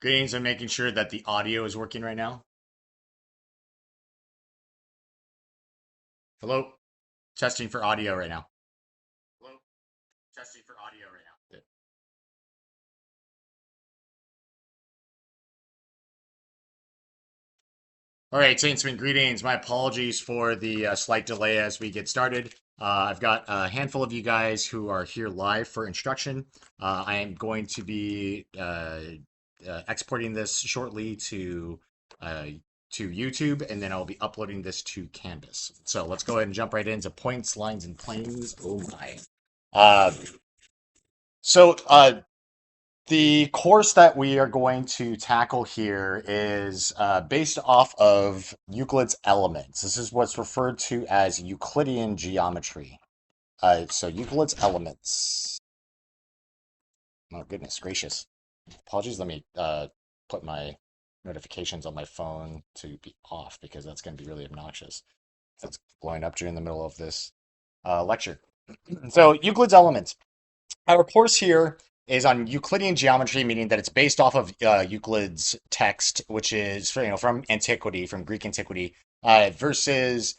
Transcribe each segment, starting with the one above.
Greetings. I'm making sure that the audio is working right now. Hello? Testing for audio right now. Hello? Testing for audio right now. Good. All right, Saintsman, greetings. My apologies for the slight delay as we get started. I've got a handful of you guys who are here live for instruction. I am going to be exporting this shortly uh, to YouTube, and then I'll be uploading this to Canvas. So let's go ahead and jump right into points, lines, and planes. Oh my. Uh, so the course that we are going to tackle here is based off of Euclid's Elements. This is what's referred to as Euclidean geometry. So Euclid's Elements. Oh, goodness gracious. Apologies. Let me put my notifications on my phone to be off because that's going to be really obnoxious. That's blowing up during the middle of this lecture. So Euclid's Elements. Our course here is on Euclidean geometry, meaning that it's based off of Euclid's text, which is from antiquity, from Greek antiquity, versus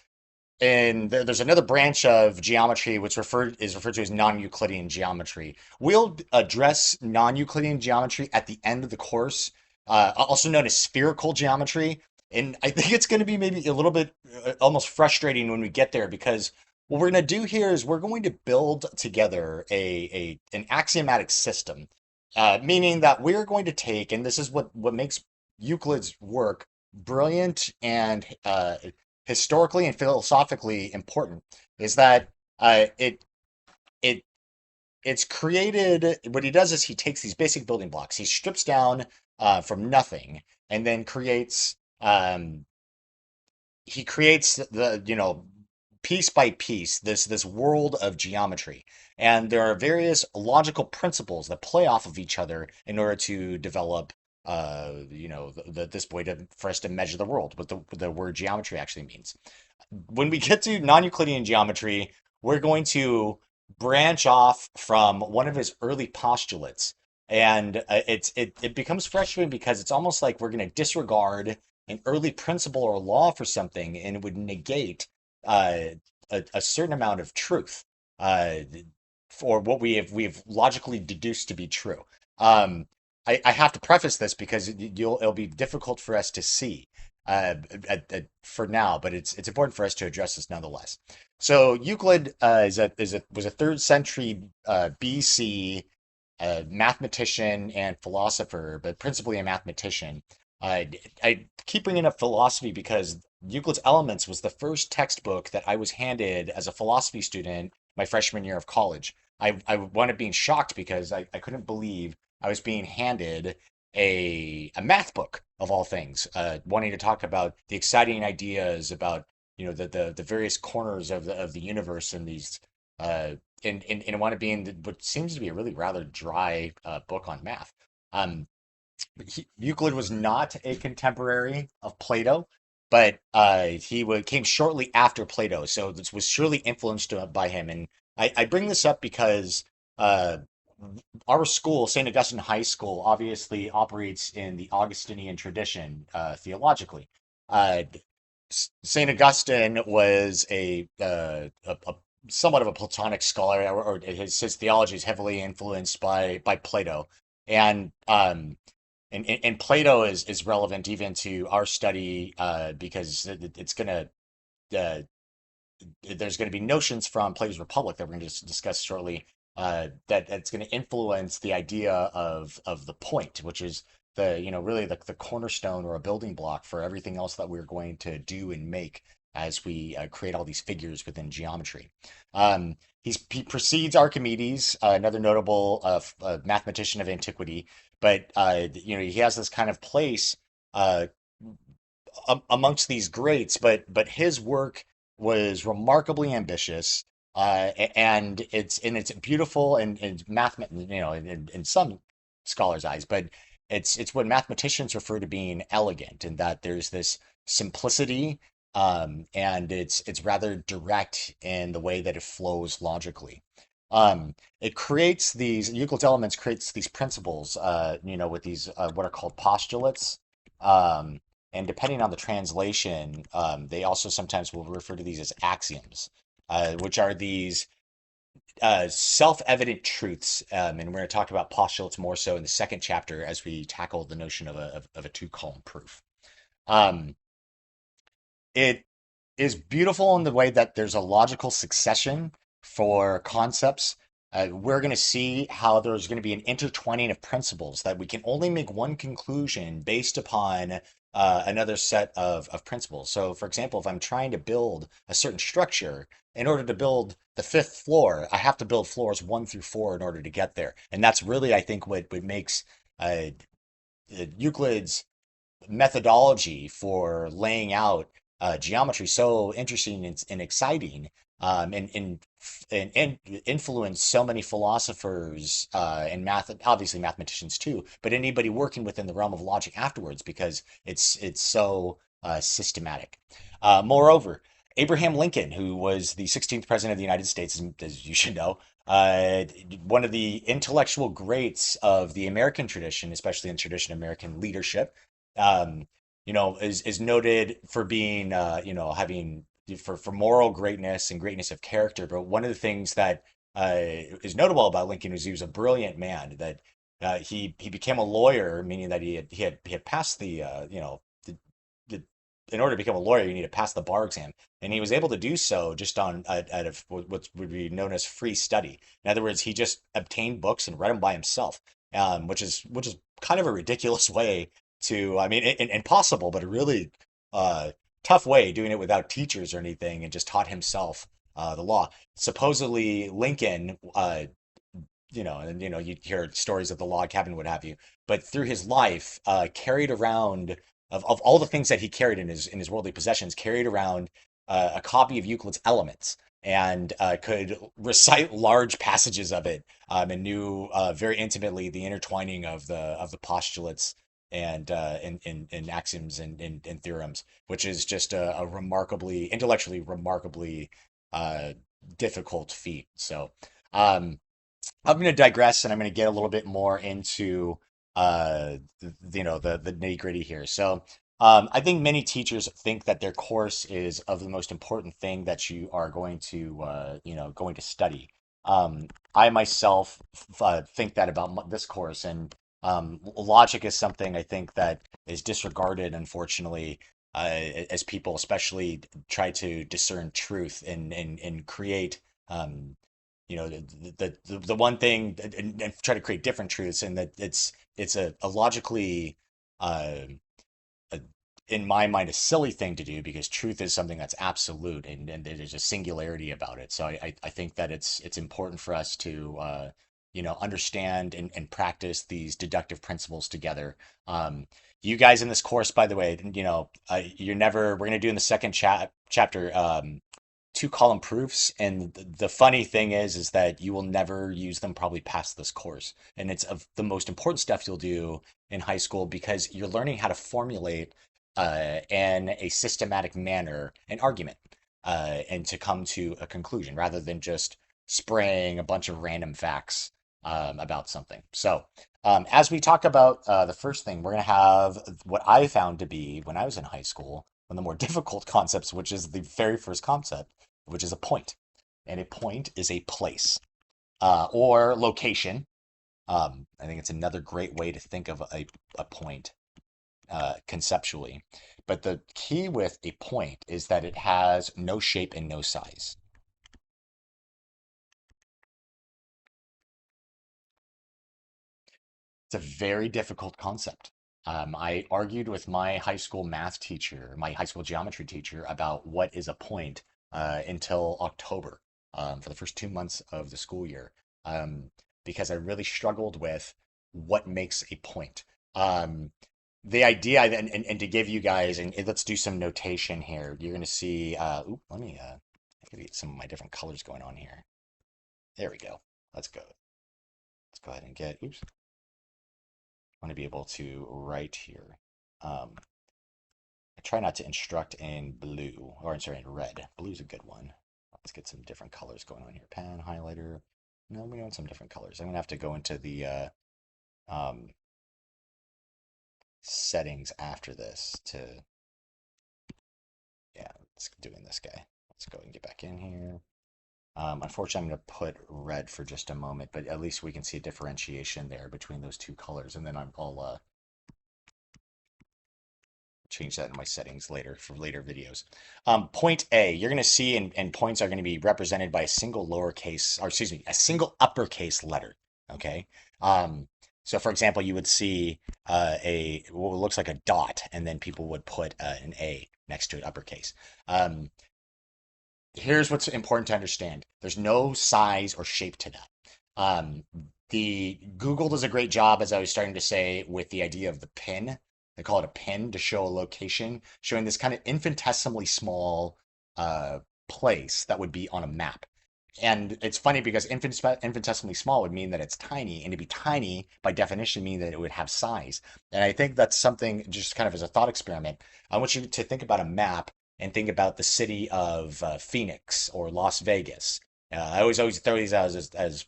and there's another branch of geometry which is referred to as non-Euclidean geometry. We'll address non-Euclidean geometry at the end of the course, also known as spherical geometry. And I think it's going to be maybe a little bit almost frustrating when we get there because what we're going to do here is we're going to build together an axiomatic system, meaning that we're going to take, and this is what makes Euclid's work brilliant and historically and philosophically important is that it it it's created. What he does is he takes these basic building blocks, he strips down from nothing, and then creates he creates the piece by piece this world of geometry, and there are various logical principles that play off of each other in order to develop this way for us to measure the world, what the word geometry actually means. When we get to non-Euclidean geometry, we're going to branch off from one of his early postulates. And it becomes frustrating because it's almost like we're going to disregard an early principle or law for something, and it would negate uh, a certain amount of truth for what we've logically deduced to be true. I have to preface this because it'll be difficult for us to see for now, but it's important for us to address this nonetheless. So Euclid was a third century BC mathematician and philosopher, but principally a mathematician. I keep bringing up philosophy because Euclid's Elements was the first textbook that I was handed as a philosophy student my freshman year of college. I wound up being shocked because I couldn't believe I was being handed a math book of all things, wanting to talk about the exciting ideas about the various corners of the universe and these and want to be in what seems to be a really rather dry book on math. Um, Euclid was not a contemporary of Plato, but came shortly after Plato, so this was surely influenced by him. And I bring this up because uh, our school, St. Augustine High School, obviously operates in the Augustinian tradition theologically. Uh, St. Augustine was a somewhat of a Platonic scholar, or his theology is heavily influenced by Plato, and and Plato is relevant even to our study because it's gonna uh, there's going to be notions from Plato's Republic that we're going to discuss shortly that's going to influence the idea of the point, which is really the cornerstone or a building block for everything else that we're going to do and make as we create all these figures within geometry. He precedes Archimedes, another notable mathematician of antiquity, but he has this kind of place uh, amongst these greats, but his work was remarkably ambitious, and it's beautiful and math, in some scholars' eyes, but it's what mathematicians refer to being elegant, in that there's this simplicity, and it's rather direct in the way that it flows logically. It creates these Euclid's elements creates these principles, with these what are called postulates. Um, and depending on the translation, they also sometimes will refer to these as axioms, which are these self-evident truths. And we're going to talk about postulates more so in the second chapter as we tackle the notion of a two-column proof. Um, it is beautiful in the way that there's a logical succession for concepts. We're going to see how there's going to be an intertwining of principles that we can only make one conclusion based upon another set of principles. So, for example, if I'm trying to build a certain structure, in order to build the fifth floor, I have to build floors one through four in order to get there. And that's really, I think, what makes uh, Euclid's methodology for laying out geometry so interesting and exciting, and influence so many philosophers and obviously mathematicians too, but anybody working within the realm of logic afterwards because it's so systematic. Moreover, Abraham Lincoln, who was the 16th president of the United States, as you should know, uh, one of the intellectual greats of the American tradition, especially in tradition of American leadership, um, is noted for being, having for moral greatness and greatness of character. But one of the things that is notable about Lincoln was he was a brilliant man. That he became a lawyer, meaning that he had passed the in order to become a lawyer, you need to pass the bar exam, and he was able to do so just on out of what would be known as free study. In other words, he just obtained books and read them by himself, which is kind of a ridiculous way to, I mean, impossible, but a really uh, tough way doing it without teachers or anything, and just taught himself the law. Supposedly, Lincoln, you hear stories of the log cabin, what have you, but through his life, carried around of all the things that he carried in his worldly possessions, carried around a copy of Euclid's Elements and could recite large passages of it, and knew very intimately the intertwining of the postulates and axioms and theorems, which is just a remarkably intellectually remarkably uh, difficult feat. So. Um, I'm going to digress and I'm going to get a little bit more into the nitty-gritty here. So, I think many teachers think that their course is of the most important thing that you are going to study. I myself think that about this course, and logic is something I think that is disregarded, unfortunately, as people especially try to discern truth and create. The one thing, and try to create different truths, and that it's a logically uh, a, in my mind a silly thing to do because truth is something that's absolute, and there's a singularity about it. So I think that it's important for us to understand and practice these deductive principles together. You guys in this course, by the way, we're going to do in the second chapter, two-column proofs, and the funny thing is that you will never use them probably past this course, and it's of the most important stuff you'll do in high school because you're learning how to formulate in a systematic manner an argument, and to come to a conclusion rather than just spraying a bunch of random facts about something. So, as we talk about the first thing, we're going to have what I found to be, when I was in high school, one of the more difficult concepts, which is the very first concept, which is a point. And a point is a place or location. I think it's another great way to think of a point conceptually. But the key with a point is that it has no shape and no size. It's a very difficult concept. I argued with my high school math teacher, my high school geometry teacher, about what is a point until October, for the first 2 months of the school year, um, because I really struggled with what makes a point. Um, the idea, and to give you guys, and let's do some notation here. You're going to see, let me give you some of my different colors going on here. There we go. Let's go. Let's go ahead and oops. Want to be able to write here. I try not to instruct in blue, or I'm sorry, in red. Blue's a good one. Let's get some different colors going on here. Pen, highlighter. No, we want some different colors. I'm gonna have to go into the um, settings after this to, yeah, let's doing this guy. Let's go and get back in here. Unfortunately, I'm going to put red for just a moment, but at least we can see a differentiation there between those two colors, and then I'll change that in my settings later for later videos. Point A, you're going to see, and points are going to be represented by a single lowercase, or excuse me, a single uppercase letter. Okay. Um, so, for example, you would see a what looks like a dot, and then people would put an A next to it, uppercase. Um, Here's what's important to understand. There's no size or shape to that. Um, the Google does a great job, as I was starting to say, with the idea of the pin. They call it a pin to show a location, showing this kind of infinitesimally small uh, place that would be on a map. And it's funny because infinitesimally small would mean that it's tiny, and to be tiny, by definition, mean that it would have size. And I think that's something, just kind of as a thought experiment. I want you to think about a map and think about the city of Phoenix or Las Vegas. I always throw these out as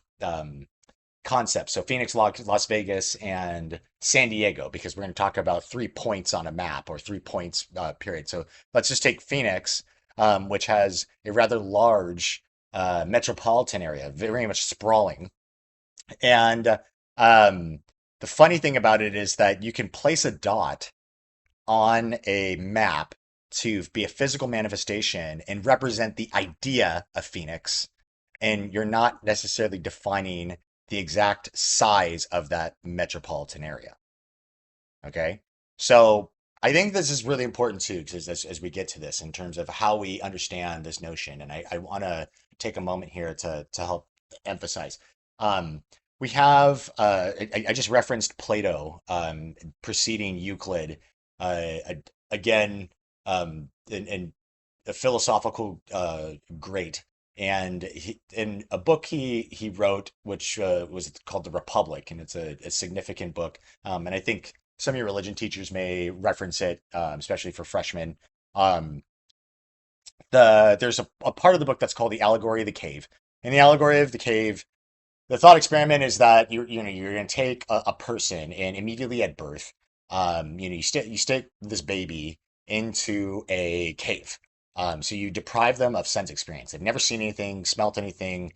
concepts. So Phoenix, Las Vegas, and San Diego, because we're going to talk about 3 points on a map or 3 points period. So let's just take Phoenix, which has a rather large metropolitan area, very much sprawling. And um, the funny thing about it is that you can place a dot on a map to be a physical manifestation and represent the idea of Phoenix, and you're not necessarily defining the exact size of that metropolitan area. Okay. So I think this is really important too, because as we get to this in terms of how we understand this notion, and I want to take a moment here to help emphasize. Um, we have, I just referenced Plato preceding Euclid, again, and a philosophical great. And in a book he wrote, which was called The Republic, and it's a significant book. And I think some of your religion teachers may reference it, especially for freshmen. Um, there's a part of the book that's called the allegory of the cave. In the allegory of the cave, the thought experiment is that you're going to take a person and immediately at birth, you stick this baby into a cave. So you deprive them of sense experience. They've never seen anything, smelt anything,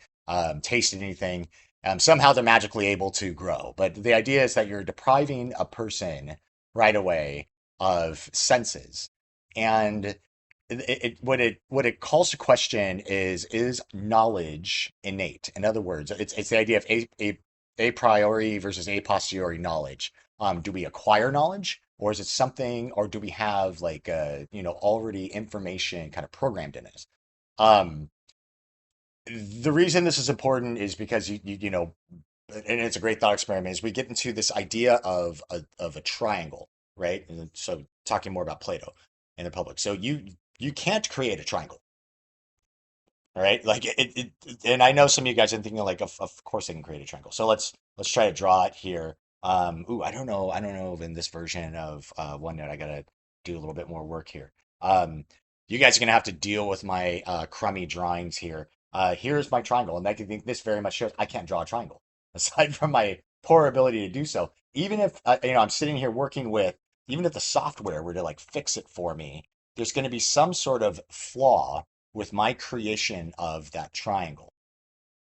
tasted anything. Somehow they're magically able to grow. But the idea is that you're depriving a person right away of senses. And what it calls to question is knowledge innate? In other words, it's the idea of a priori versus a posteriori knowledge. Do we acquire knowledge, or is it something, or do we have like already information kind of programmed in us? Um, the reason this is important is because and it's a great thought experiment, is we get into this idea of a triangle, right? And so talking more about Plato in the public. So you can't create a triangle, all right? Like and I know some of you guys are thinking like, of course I can create a triangle. So let's try to draw it here. I don't know if in this version of OneNote I gotta do a little bit more work here. You guys are gonna have to deal with my crummy drawings here. Here's my triangle, and I think this very much shows I can't draw a triangle, aside from my poor ability to do so. Even if I'm sitting here working with, even if the software were to like fix it for me, there's going to be some sort of flaw with my creation of that triangle,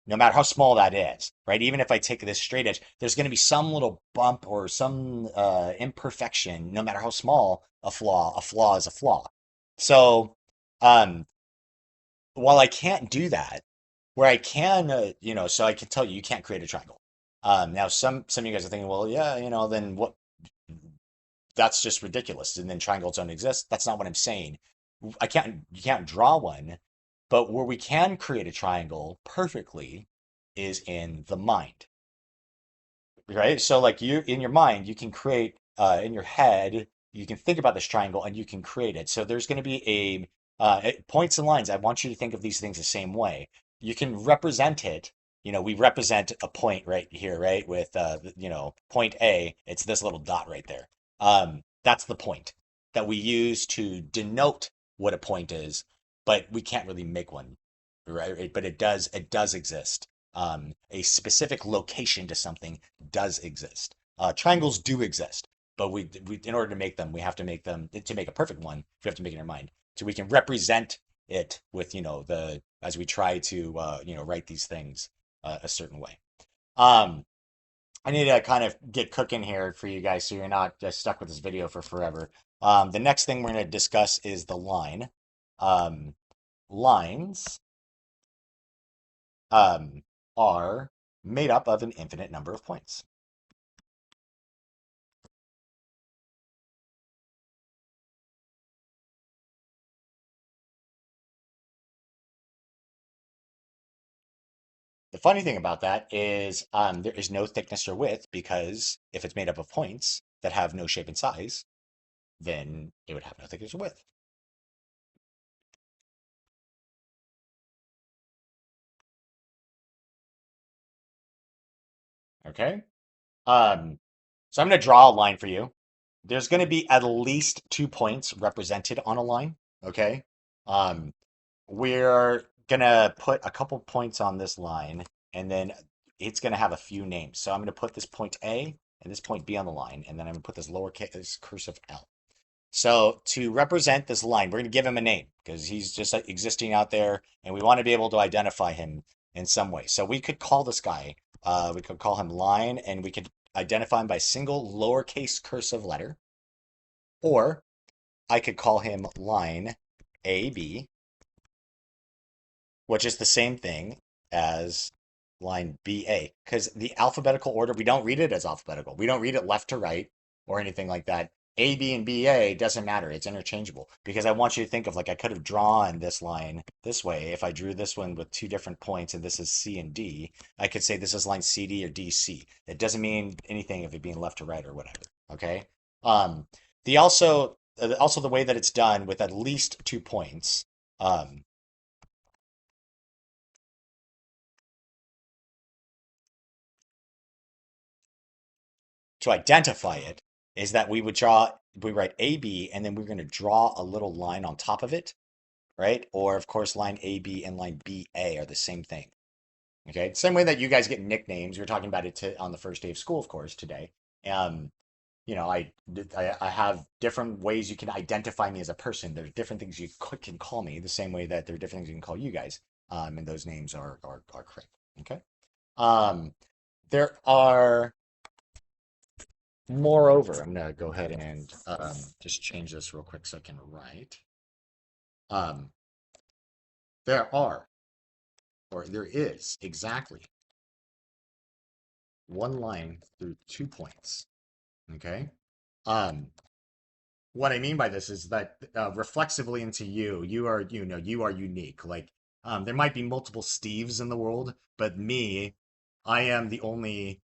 no matter how small that is, right? Even if I take this straight edge, there's going to be some little bump or some imperfection, no matter how small a flaw is a flaw. So, um, while I can't do that, where I can, so I can tell you, you can't create a triangle. Now, some of you guys are thinking, well, yeah, then what? That's just ridiculous. And then triangles don't exist. That's not what I'm saying. You can't draw one, but where we can create a triangle perfectly is in the mind, right? So like you in your mind, you can create in your head, you can think about this triangle and you can create it. So there's going to be points and lines. I want you to think of these things the same way. You can represent it. We represent a point right here, right? With point A, it's this little dot right there. That's the point that we use to denote what a point is, but we can't really make one, right? But it does exist. a specific location to something does exist. Triangles do exist, but in order to make them, we have to make them to make a perfect one. We have to make it in our mind, so we can represent it with the as we try to write these things a certain way. Um, I need to kind of get cooking here for you guys so you're not just stuck with this video for forever. The next thing we're going to discuss is the line. Um, Lines um, are made up of an infinite number of points. The funny thing about that is there is no thickness or width because if it's made up of points that have no shape and size, then it would have no thickness or width. Okay? Um, so I'm going to draw a line for you. There's going to be at least 2 points represented on a line. Okay? Um, we're going to put a couple points on this line, and then it's going to have a few names. So I'm going to put this point A and this point B on the line, and then I'm going to put this lowercase cursive L. So to represent this line, we're going to give him a name because he's just existing out there, and we want to be able to identify him in some way. So we could call this guy, we could call him line, and we could identify him by single lowercase cursive letter, or I could call him line AB, which is the same thing as line BA, because the alphabetical order, we don't read it as alphabetical. We don't read it left to right or anything like that. A, B, and BA doesn't matter. It's interchangeable because I want you to think of like I could have drawn this line this way. If I drew this one with two different points and this is C and D, I could say this is line CD or DC. It doesn't mean anything of it being left to right or whatever. Okay. Um, also the way that it's done with at least 2 points. Um, to identify it is that we write AB and then we're going to draw a little line on top of it, right? Or of course, line AB and line BA are the same thing. Okay. Same way that you guys get nicknames. We were talking about it on the first day of school, of course, today. Um, I have different ways you can identify me as a person. There's different things you can call me the same way that there are different things you can call you guys. And those names are correct. Okay. Um, there are Moreover, I'm gonna go ahead and just change this real quick so I can write. Um, there are, or there is exactly one line through 2 points. Okay. Um, what I mean by this is that reflexively into you, you are unique. Like, there might be multiple Steves in the world, but me, I am the only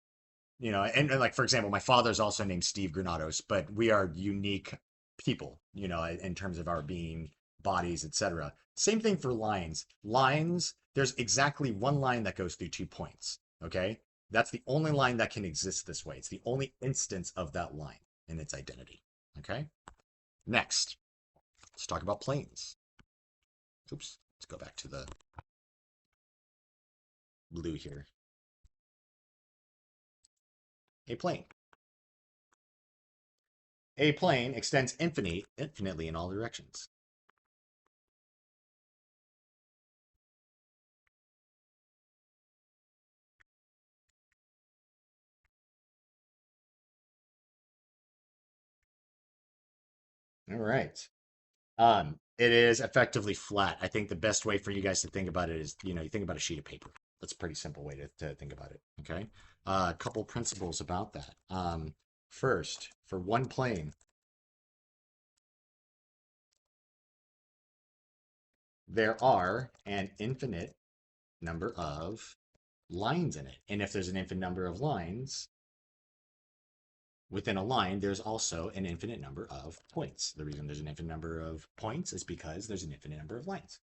and like for example, my father's also named Steve Granados, but we are unique people, in terms of our being, bodies, etc. Same thing for lines. Lines, there's exactly one line that goes through 2 points. Okay, that's the only line that can exist this way. It's the only instance of that line in its identity. Okay, next, let's talk about planes. Oops, let's go back to the blue here. A plane. A plane extends infinitely in all directions. All right. It is effectively flat. I think the best way for you guys to think about it is, you think about a sheet of paper. That's a pretty simple way to think about it. Okay. A couple principles about that. First, for one plane, there are an infinite number of lines in it. And if there's an infinite number of lines within a line, there's also an infinite number of points. The reason there's an infinite number of points is because there's an infinite number of lines.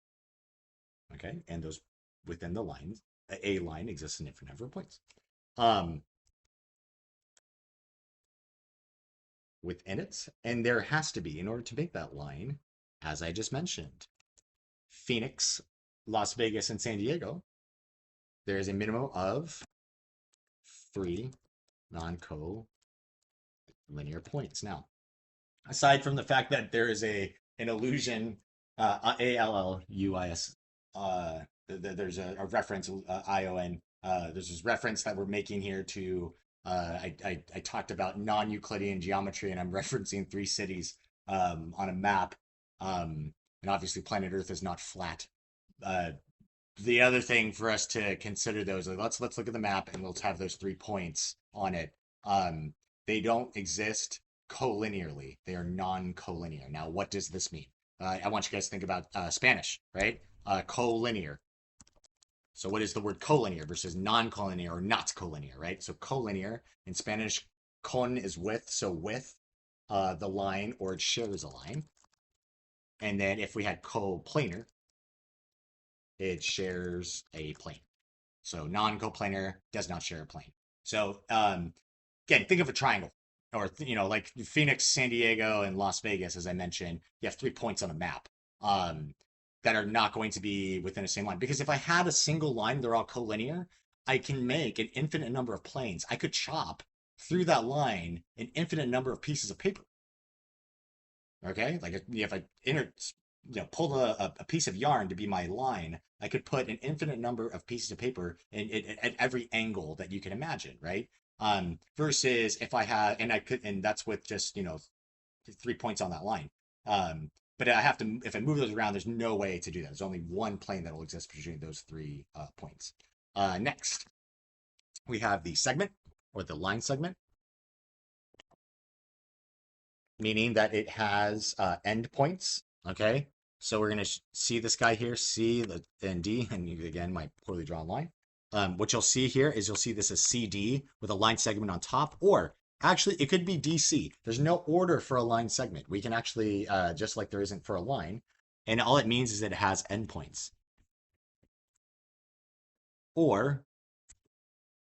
Okay. And those within the lines, a line exists an infinite number of points. Um, Within it, and there has to be, in order to make that line, as I just mentioned, Phoenix, Las Vegas, and San Diego there is a minimum of 3 non-collinear points. Now, aside from the fact that there is an illusion, ALLUIS, there's a reference, ION. There's this reference that we're making here to, I talked about non-Euclidean geometry, and I'm referencing three cities on a map. And obviously, planet Earth is not flat. Uh, the other thing for us to consider those, like, let's look at the map and let's have those 3 points on it. Um, they don't exist collinearly. They are non-collinear. Now, what does this mean? I want you guys to think about Spanish, right? Collinear. So what is the word collinear versus non-collinear or not collinear, right? So collinear in Spanish, con is with, so with the line, or it shares a line. And then if we had coplanar, it shares a plane. So non-coplanar does not share a plane. So again, think of a triangle, or like Phoenix, San Diego, and Las Vegas, as I mentioned. You have 3 points on a map that are not going to be within the same line. Because if I had a single line, they're all collinear, I can make an infinite number of planes. I could chop through that line an infinite number of pieces of paper. Okay, like if I pulled a piece of yarn to be my line, I could put an infinite number of pieces of paper at every angle that you can imagine, right? Versus if I had, and I could, and that's with just 3 points on that line. But I have to, if I move those around, there's no way to do that. There's only one plane that will exist between those 3 points. Next, we have the segment, or the line segment, meaning that it has endpoints. Okay, so we're going to see this guy here, C and D, and again, my poorly drawn line. What you'll see here is you'll see this as CD with a line segment on top, or actually it could be DC. There's no order for a line segment. We can actually, just like there isn't for a line, and all it means is that it has endpoints. Or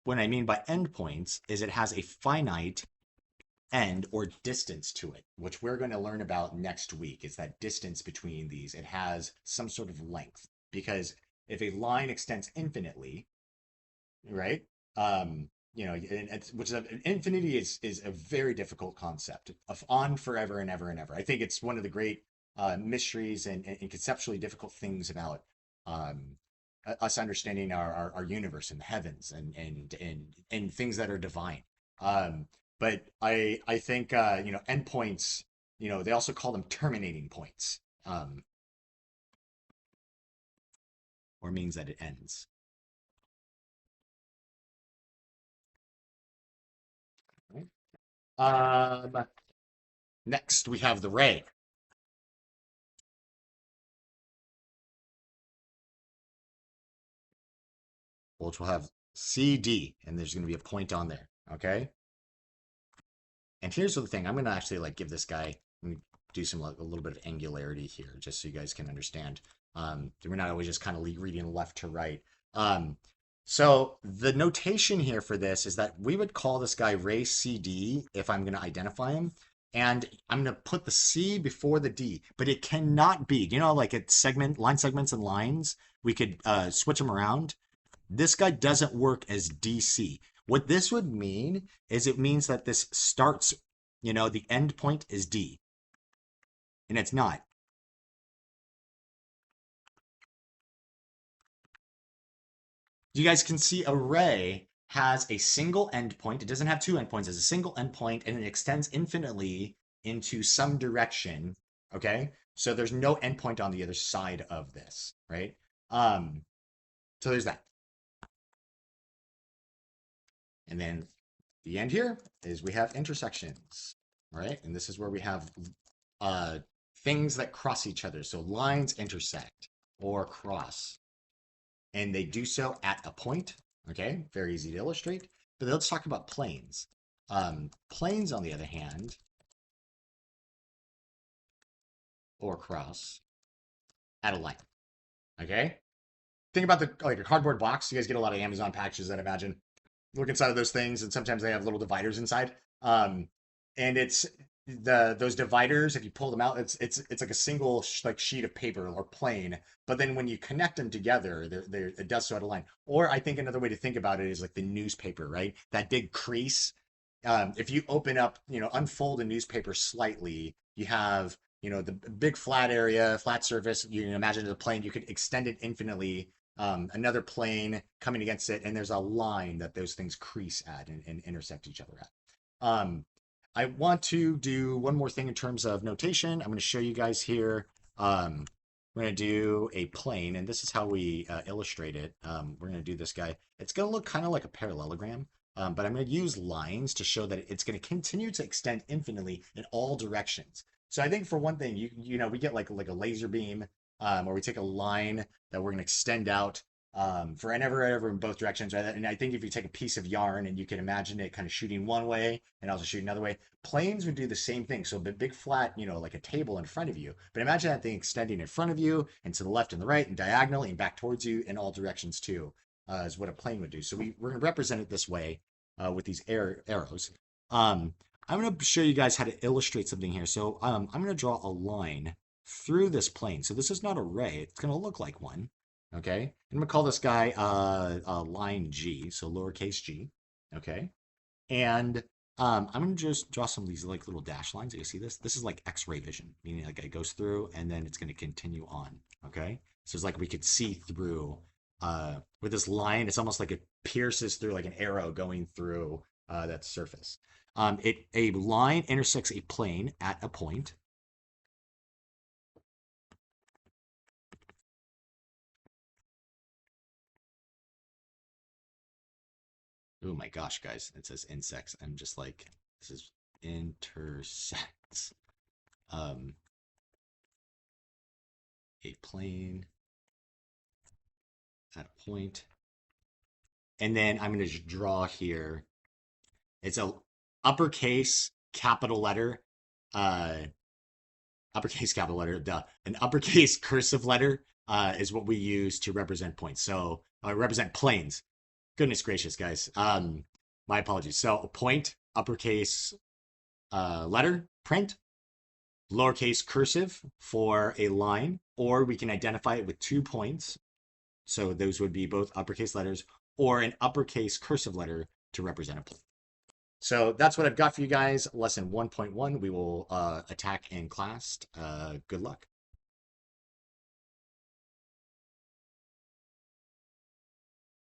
what I mean by endpoints is it has a finite end or distance to it, which we're going to learn about next week. Is that distance between these. It has some sort of length, because if a line extends infinitely, right? Which is infinity is a very difficult concept of on forever and ever and ever. I think it's one of the great mysteries and conceptually difficult things about us understanding our universe and the heavens and things that are divine. But I think endpoints, they also call them terminating points, or means that it ends. Next we have the ray, which will have CD, and there's going to be a point on there. Okay. And here's the thing. I'm going to actually give this guy, do some a little bit of angularity here, just so you guys can understand. We're not always just kind of reading left to right. So the notation here for this is that we would call this guy ray CD if I'm going to identify him. And I'm going to put the C before the D, but it cannot be. Like at line segments and lines, we could switch them around. This guy doesn't work as DC. What this would mean is it means that this starts, the end point is D. And it's not. You guys can see array has a single endpoint. It doesn't have two endpoints. It's a single endpoint, and it extends infinitely into some direction. Okay, so there's no endpoint on the other side of this, right? So there's that. And then the end here is we have intersections, right? And this is where we have things that cross each other. So lines intersect or cross, and they do so at a point. Okay, very easy to illustrate. But let's talk about planes. Planes, on the other hand, or cross at a line. Okay, think about a cardboard box. You guys get a lot of Amazon packages, I'd imagine. Look inside of those things, and sometimes they have little dividers inside. And those dividers, if you pull them out, it's like a single like sheet of paper or plane. But then when you connect them together, it does so at a line. Or I think another way to think about it is like the newspaper, right? That big crease. If you open up, unfold a newspaper slightly, you have, the big flat area, flat surface. You can imagine the plane. You could extend it infinitely. Another plane coming against it, and there's a line that those things crease at and intersect each other at. Um, I want to do one more thing in terms of notation. I'm going to show you guys here. We're going to do a plane, and this is how we illustrate it. We're going to do this guy. It's going to look kind of like a parallelogram, but I'm going to use lines to show that it's going to continue to extend infinitely in all directions. So I think for one thing, we get like a laser beam, or we take a line that we're going to extend out for ever in both directions, right? And I think if you take a piece of yarn and you can imagine it kind of shooting one way and also shooting another way, planes would do the same thing. So the big flat, like a table in front of you. But imagine that thing extending in front of you and to the left and the right and diagonally and back towards you in all directions too, is what a plane would do. So we're going to represent it this way with these arrows. I'm going to show you guys how to illustrate something here. So I'm going to draw a line through this plane. So this is not a ray. It's going to look like one. Okay, I'm gonna call this guy line G, so lowercase g. Okay, and I'm gonna just draw some of these like little dash lines. You see this? This is like X-ray vision, meaning like it goes through and then it's gonna continue on. Okay, so it's like we could see through with this line. It's almost like it pierces through like an arrow going through that surface. A line intersects a plane at a point. Oh my gosh, guys, it says insects. I'm just like, this is intersects um, a plane at a point. And then I'm going to draw here. It's a uppercase capital letter, uh, uppercase capital letter, duh. An uppercase cursive letter is what we use to represent points. So represent planes. Goodness gracious, guys. My apologies. So a point, uppercase letter, print, lowercase cursive for a line, or we can identify it with 2 points. So those would be both uppercase letters, or an uppercase cursive letter to represent a plane. So that's what I've got for you guys. Lesson 1.1, we will attack in class. Good luck.